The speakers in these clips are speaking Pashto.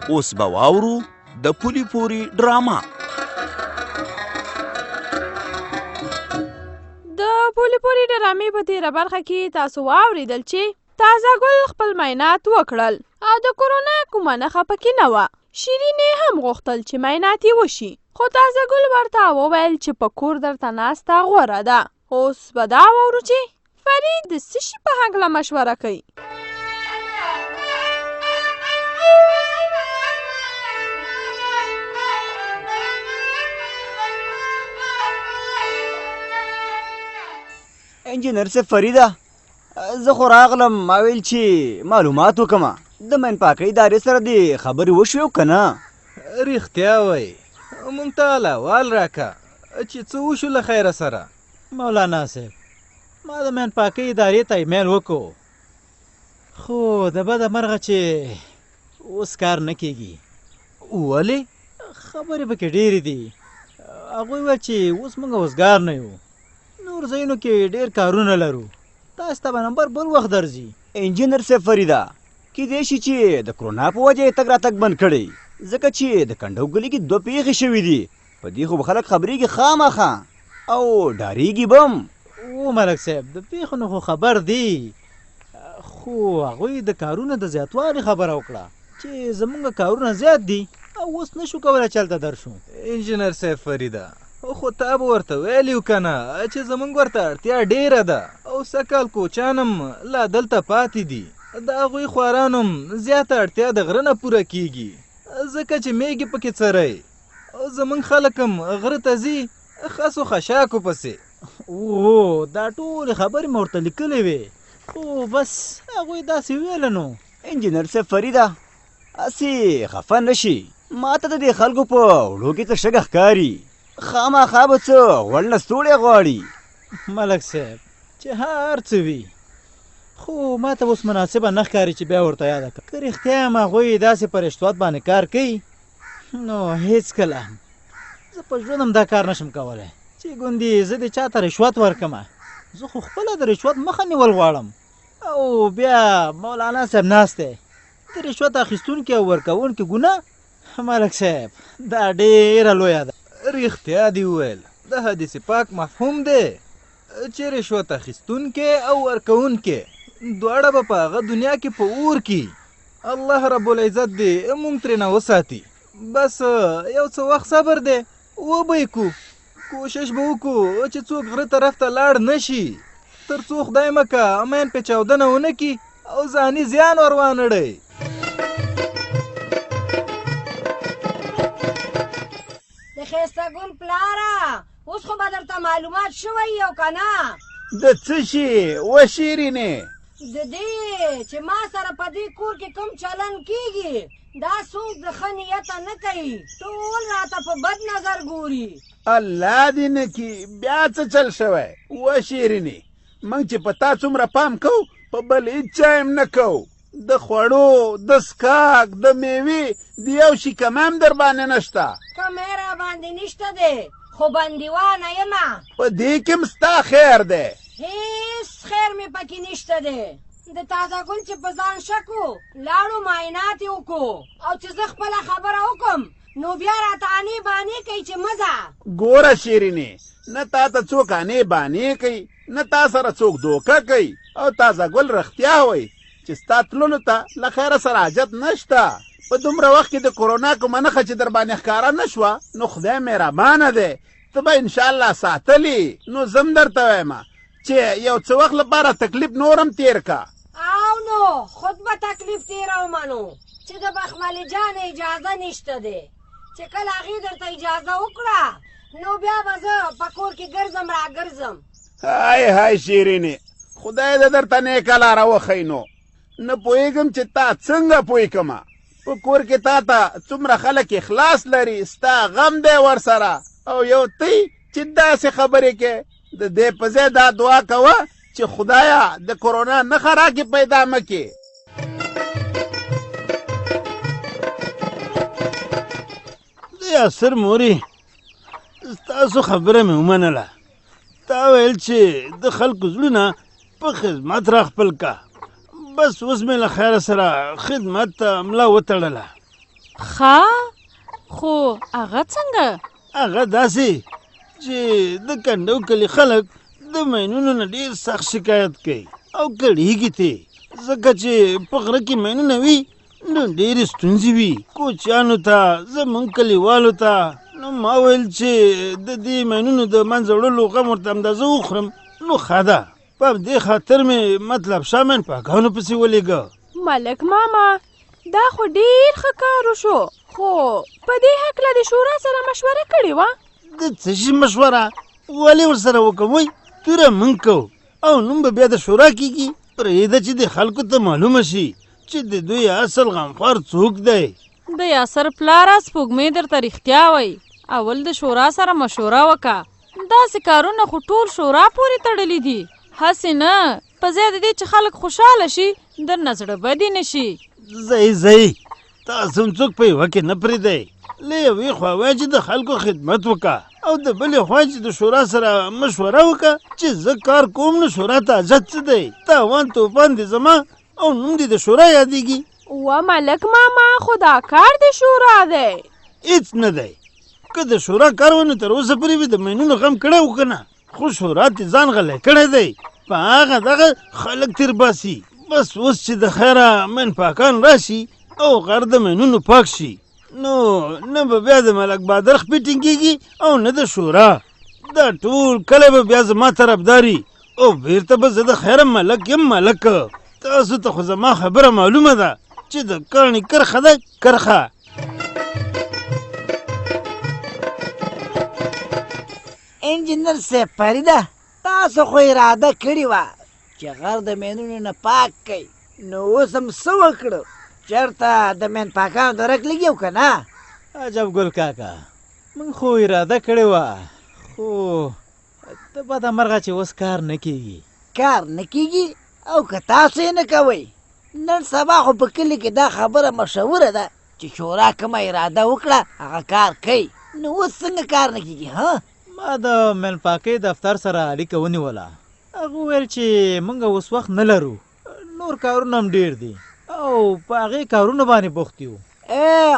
اوس به واورو د پولې پورې ډرامه. د پولې پورې ډرامې په تېره برخه کې تاسو واورېدل چې تازه ګل خپل معاینات وکړل او د کرونا کومه نښه پکې نه وه. شیرینې هم غوښتل چې معاینات یې وشي، خو تازه ګل ورته وویل چې په کور درته ناسته غوره ده. اوس به دا واورو چې فرید د څه شي په هکله مشوره کوي. انجینر صاحب فریده، زه خو راغلم ما ویل چې معلومات وکړم د مین پاکۍ ادارې سره دې خبرې وشوې او که نه؟ رښتیا وایي، موږ ته احوال راکړه چې څه وشو له خیره سره. مولانا صاحب، ما د مین پاکۍ ادارې ته ایمیل وکړو، خو د بده مرغه چې اوس کار نه کېږي. ولې؟ خبرې پکې ډېرې دي. هغوی ویل چې اوس موږ وزګار نه یو، نور ځایونو کې ډېر کارونه لرو، تاسو ته به نمبر بل وخت درځي. انجینر صاحب فریده، کیدای شي چې د کرونا په وجه یې تګ راتګ بند کړی، ځکه چې د کنډو ګلي کې 2 پیښې شوي دي. په دې خو به خلک خبرېږي خامخا او ډارېږي به هم. او ملک صاحب، د پیښو نه خو خبر دی، خو هغوی د کارونو د زیاتوالي خبره وکړه چې زمونږ کارونه زیات دي او اوس نشو کولی چې هلته درشو. انجینر صاحب فریده، خو تا به ورته ویلي و که نه چې زمونږ ورته اړتیا ډېره ده او سږکال کوچان هم لا دلته پاتې دي. د هغوی خوارانو هم زیاته اړتیا د غره نه پوره کېږي، ځکه چې میږي پکې څری او زمونږ خلک هم غره ته ځي خسو خشاکو پسې. او دا ټولې خبرې مې ورته لیکلې وې، خو بس هغوی داسې ویله نو. انجینر صاحب فریده، هسې خفه نه شي، ما ته د دې خلکو په وړو کې څه شګه ښکاري، خامخا به څه غوړ نه ستوړی غواړي. ملک صاحب، چې هر څه وي، خو ما ته اوس مناسبه نه ښکاري چې بیا ورته یاده کړم. که رښتیا هم هغوی داسې په رشوت باندې کار کوي، نو هېڅکله زه په ژوند هم دا کار نشم کولی چې ګوندې زه د چا ته رشوت ورکړم. زه خو خپله د رشوت مخه نیول غواړم. او بیا مولانا صاحب ناست دی، د رشوت اخیستونکي او ورکوونکي ګناه. ملک صاحب، دا ډېره لویه ده. رښتیا دې وویل، د حدیث پاک مفهوم دی چې رشوت اخیستونکی او ورکوونکی دواړه به په هغه دنیا کې په اور کې الله رب العزت دې موږ ترېنه وساتي. بس یو څه وخت صبر دی، وبه یې کو، کوشش به وکړو چې څوک غره طرف ته لاړ نه شي، تر څو خدای مکه امین پې چاودنه ونه کړي او ځاني زیان ور وانړی. د ښایسته ګل پلاره، اوس خو به درته معلومات شوی او که نه؟ د څه شي و شیرینې؟ د دې چې ما سره په دې کور کې کوم چلن کېږي، دا څوک د ښه نیته نه کوي، ټول راته په بد نظر ګوري. الله دې نه کي بیا څه چل شوی و شیرینې؟ موږ چې په تا څومره پام کوو، په بل هېڅ چا هم نه کوو. د خوړو، د څښاک، د میوې د یو شي کم هم در باندې نشته. کمی را باندې نشته دی، خو بندیوانه یمه. په دې کې هم ستا خیر دی. هېڅ خیر مې پکې نشته دی. د تازه ګل چې په ځان شک و، لاړو معاینات یې وکړو، او چې زه خپله خبره وکړم نو بیا راته انې بانې کوي چې مه ځه. ګوره شیرینې، نه تا ته څوک انې بانې کوي، نه تا سره څوک دوکه کوي، او تازه ګل رښتیا وایي چې ستا تللو ته له خیره سره حاجت نشته. په دومره وخت کې د کرونا کومه نښه چې در باندې ښکاره نه شوه، نو خدای مهربانه دی، ته به انشاءالله ساتلي. نو زم درته وایم چې یو څه وخت لپاره تکلیف نور هم تېر که. او نو خود به تکلیف تېرومه نو، چې د بخملي جان اجازه نشته دی، چې کله هغې درته اجازه وکړه نو بیا به زه په کور کې ګرځم را ګرځم. های های شیرینې، خدای دې درته نیکه لاره وښی. نو نه پوهېږم چې تا څنګه پوه کړمه، په کور کې تا ته څومره خلک اخلاص لري، ستا غم دی ورسره، او یو تی چې داسې خبرې کې د دې په ځای دا دعا کوه چې خدایا د کرونا نښه راکې پیدا مه کړې. یاسر موري، ستاسو خبره مې ومنله. تا ویل چې د خلکو زړونه په خدمت را خپل کا، بس اوس مې له خیره سره خدمت ته ملا وتړله. خو هغه څنګه؟ هغه داسې چې د کنډو کلي خلک د مینونو نه ډېر سخت شکایت کوي او کړېږي ترې، ځکه چې په غره کې مینونه وي نو ډېرې ستونزې وي کوچیانو ته، زمونږ کلیوالو ته. نو ما ویل چې د دې مینونو د منځه وړلو غم ورته اندازه وخورم، نو ښه ده. په دې خاطر مې مطلب شامن پاکانو پسې ولېږه. ملک ماما دا خو ډېر ښه کار وشو، خو په دې هکله د شورا سره مشوره کړې وه؟ د څه شي مشوره؟ ولې ورسره وکړم؟ وایي توره موږ کوو او نوم به بیا د شورا کېږي. پرېږده چې د خلکو ته معلومه شي چې د دوی اصل غمخوار څوک دی. د یاسر پلاره سپوږمۍ درته رښتیا وایي، اول د شورا سره مشوره وکړه. داسې کارونه خو ټول شورا پورې تړلي دي، هسې نه په ځای د دې چې خلک خوشحاله شي درنه زړه بدي نه شي. ځئ تاسو هم څوک په یوه کې نه پرېږدئ. له یوې خوا وایه چې د خلکو خدمت وکړه او د بلې خوا چې د شورا سره مشوره وکړه چې زه کار کوم نو شورا ته حاجت څه دی؟ تاوان توفان دې زما او نوم دې د شورا یادېږي. و ملک ماما خو دا کار د شورا دی. هېڅ نه دی. که د شورا کار و نو تر اوسه پورې به د مینونو غم کړی و که نه؟ خو شورا ته ځان غلی کړی دی، په هغه دغه خلک تېر باسي. بس اوس چې د خیره من پاکان راشي او غر د مینونو پاک شي نو نه به بیا د ملک بادر خپې ټینګېږي او نه د شورا. دا ټول کله به بیا زما طرفداري او بیرته به زه د خیره ملک یم ملک. تاسو ته خو زما خبره معلومه ده چې د کاڼي کرخه ده کرخه. انجینر صاحب فریده، تاسو خو اراده کړې وه چې غر د مینونو نه پاک کوي، نو اوس هم څه وکړو؟ چېرته د مین پاکانو درک لګي او که نه؟ عجب ګل کاکا، موږ خو اراده کړې وه، خو د بده مرغه چې اوس کار نه کېږي. کار نه کېږي؟ او که تاسو یې نه کوئ؟ نن سبا خو په کلي کې دا خبره مشهوره ده چې شورا کومه اراده وکړه هغه کار کوي. نو اوس څنګه کار نه کېږي؟ ما د مین پاکۍ دفتر سره اړیکه ونیوله، هغه وویل چې موږ اوس وخت نه لرو، نور کارونه هم ډېر دي او په هغې کارونو باندې بوخت یو.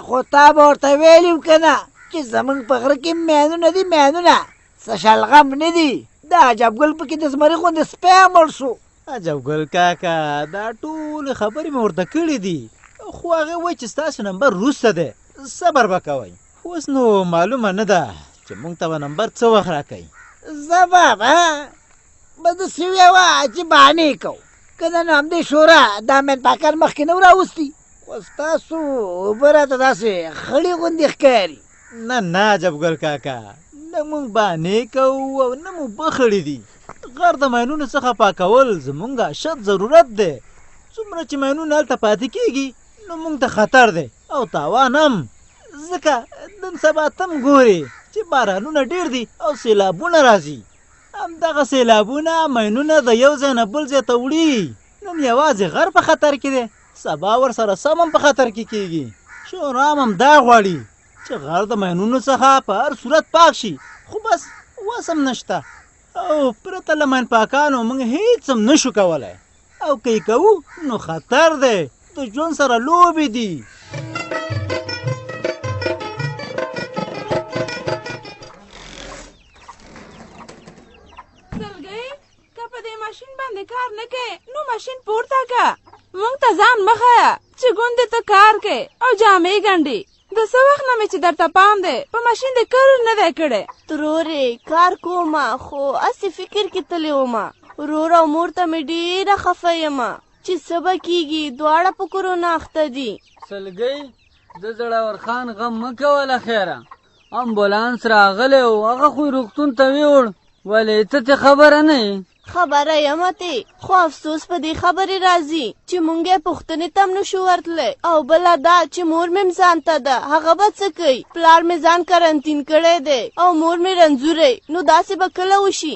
خو تا به ورته ویلي و که نه چې زموږ په غره کې مینونه دي مینونه، څه شلغم نه دي. دا عجب ګل پکې د زمري غوندې سپی مړ شو. عجب ګل کاکا، دا ټولې خبرې مې ورته کړې دي، خو هغې وایي چې ستاسو نمبر وروسته دی، صبر به کوئ. اوس نو معلومه نه ده چې موږ ته به نمبر څه وخت راکوي. زه به داسې ویوه چې بهانې کوو، که نه نو همدې شورا دا مین پاکان مخکې نه راوستي. خو ستاسو اوبه راته داسې خړې غوندې ښکاري. نه عجب ګل کاکا، نه موږ بهانې کوو او نه مو بخړې دي. غر د مینونو څخه پاکول زموږ اشد ضرورت دی. څومره چې مینونه هلته پاتې کېږي نو موږ ته خطر دی او تاوان هم، ځکه نن سبا ته هم ګورې چې بارانونه ډېر دي او سیلابونه راځي. همدغه سیلابونه مینونه د یو ځای نه بل ځای ته وړي. نن یوازې غر په خطر کې دی، سبا ورسره سم هم په خطر کې کېږي. شورا هم دا غواړي چې غر د مینونو څخه په هر صورت پاک شي، خو بس وس هم نشته او پرته له مین پاکانو موږ هېڅ هم نشو کولی، او که یې کوو نو خطر دی، د ژوند سره لوبې دي. ماشین باندې کار نه کوي نو ماشین پورته کا، موږ ته ځان مه ښیه چې ګوندې ته کار کوي او جامې ګنډې. د څه وخت نه مې چې درته پام دی په ماشین دې کار نه دی کړی. ترورې کار کومه خو هسې فکر کې تللی ومه، ورور او مور ته مې ډېره خفه یمه چې څه به کېږي، دواړه په کرونا اخته دي. سلګۍ د زړور خان غم مه کوله خیره، امبولانس راغلی و هغه خو یې روغتون ته ویوړ، ولې ته ترې خبره نه یې؟ خبره یمه تی، خو افسوس په دې خبرې راځي چې مونږ یې پوښتنې ته هم نشو ورتلی، او بله دا چې مور مې ځان ته ده، هغه به څه کوي؟ پلار مې ځان کرنتین کړی دی او مور مې رنځوری، نو داسې به کله وشي؟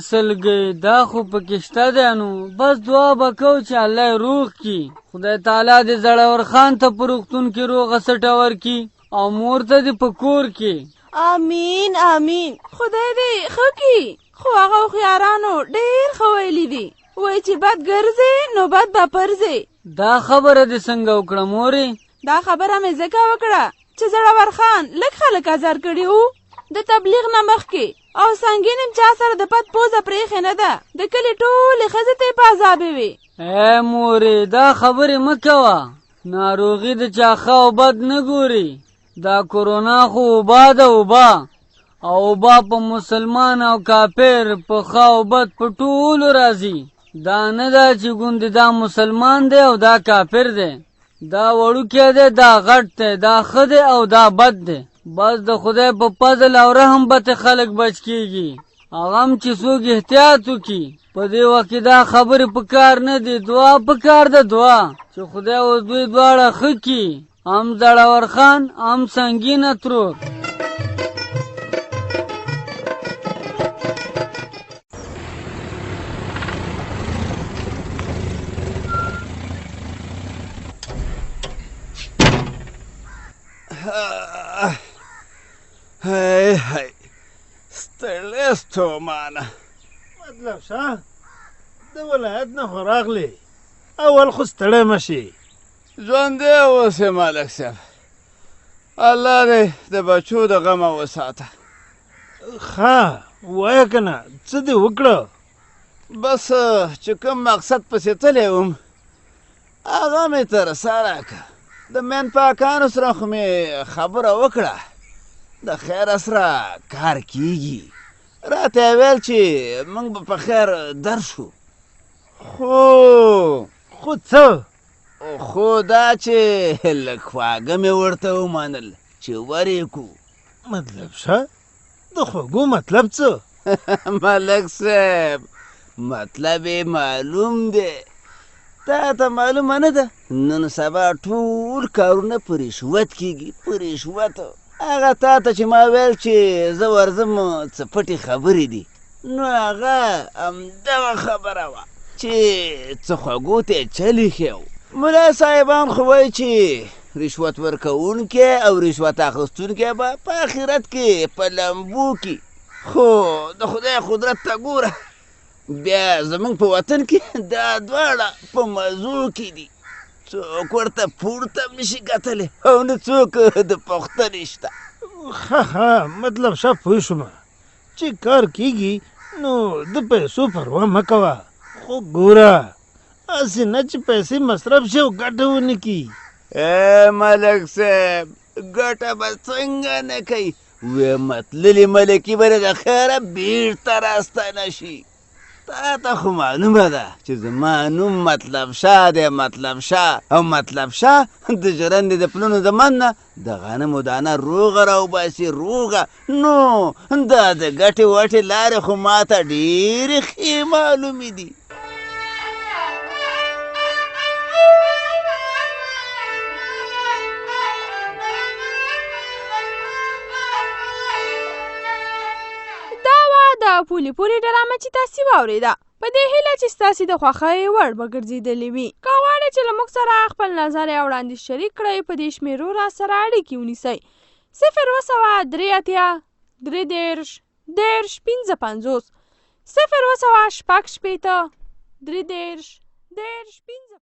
سلګۍ دا خو پکې شته دی، نو بس دعا به کوو چې الله یې روغ کړي، خدای تعالی دې زړور خان ته په روغتون کې روغه سټه ورکړي او مور ته دې په کور کې. آمین آمین. خدای دې ښه کړي. خو هغه هوښیارانو ډېر ښه ویلي دي، وایي چې بد ګرځې نو بد به پرځې. دا خبره دې څنګه وکړه مورې دا خبره مې ځکه وکړه چې زړور خان لږ خلک ازار کړي وو د تبلیغ نه مخکې او سنګین هم چا سره د پد پوزه پرېښې نه ده د کلي ټولې ښځې ته یې په عذابې وې. مورې دا خبرې مه کوه، ناروغي د چا ښه او بد نه ګوري. دا کرونا خو وبا ده وبا، او وبا په مسلمان او کافر په ښه او بد په ټولو راځي. دا نه ده چې ګوندې دا مسلمان دی او دا کافر دی، دا وړوکی دی دا غټ دی، دا ښه دی او دا بد دی. بس د خدای په فضل او رحم به خلک بچ کېږي. هغه هم چې څوک احتیاط وکړي. په دې وخت کې دا خبرې په کار نه دي، دعا په کار ده، دعا چې خدای اوس دوی دواړه ښه کړي، هم زړور خان هم سنګین اترور. هی ستړی ستومانه. مطلب شاه د ولایت نه خو راغلی، اول خو ستړی مه شي. ژوندی اوسې ملک صاحب، الله دې د بچو د غمه وساته. ښه وایه که نه څه دې وکړه؟ بس چې کوم مقصد پسې تللی وم هغه مې ترسره کړه. د مین پاکانو سره خو مې خبره وکړه، د خیر سره کار کیږي. راته یې ویل چې موږ به په خیر درشو. خو څه؟ خو دا چې لږ خواږه مې ورته ومنل چې ورې کړو. مطلب شه د خوږو مطلب څه؟ ملک صاحب مطلب یې معلوم دی، تا ته معلومه نه ده نن سبا ټول کارونه په رشوت کېږي، په رشوت. هغه تا ته چې ما ویل چې زه ورځم څه پټې خبرې دي، نو هغه همدغه خبره وه چې څه خوږو ته یې چل ایښی و. ملا صاحبان خو وایي چې رشوت ورکوونکی او رشوت اخیستونکی به په آخرت کې په لمبو کې. خو د خدای قدرت ته ګوره، بیا زمونږ په وطن کې دا دواړه په مزو کې دي. څوک ورته پورته نشي کتلی او نه څوک د پوښتنې شته. ښه مطلب شه پوه شومه چې کار کېږي نو د پیسو پروا مه کوه، خو ګوره هسې نه چې پیسې مصرف شي او ګټه ونه کړي. ملک صاحب ګټه به څنګه نه کوي؟ وی متللې ملکي به د خیره بیرته راستنه شي. تا ته خو معلومه ده چې زما نوم مطلب شاه دی، مطلب شاه. او مطلب شاه د ژرندې د پلونو د من نه د غنمو دانه روغه راوباسي، روغه. نو دا د ګټې وټې لارې خو ما ته ډېرې ښې معلومې دي. د پولې پورې ډرامه چې تاسې واورېده په دې هیله چې ستاسې د خوښۍ وړ به ګرځېدلې وي. که غواړئ چې له موږ سره خپل نظر یا وړاندیز شریک کړئ په دې شمېرو را سره اړیکې ونیسئ: 0 3 10 55 0 شپږ شپېته 30 10 15.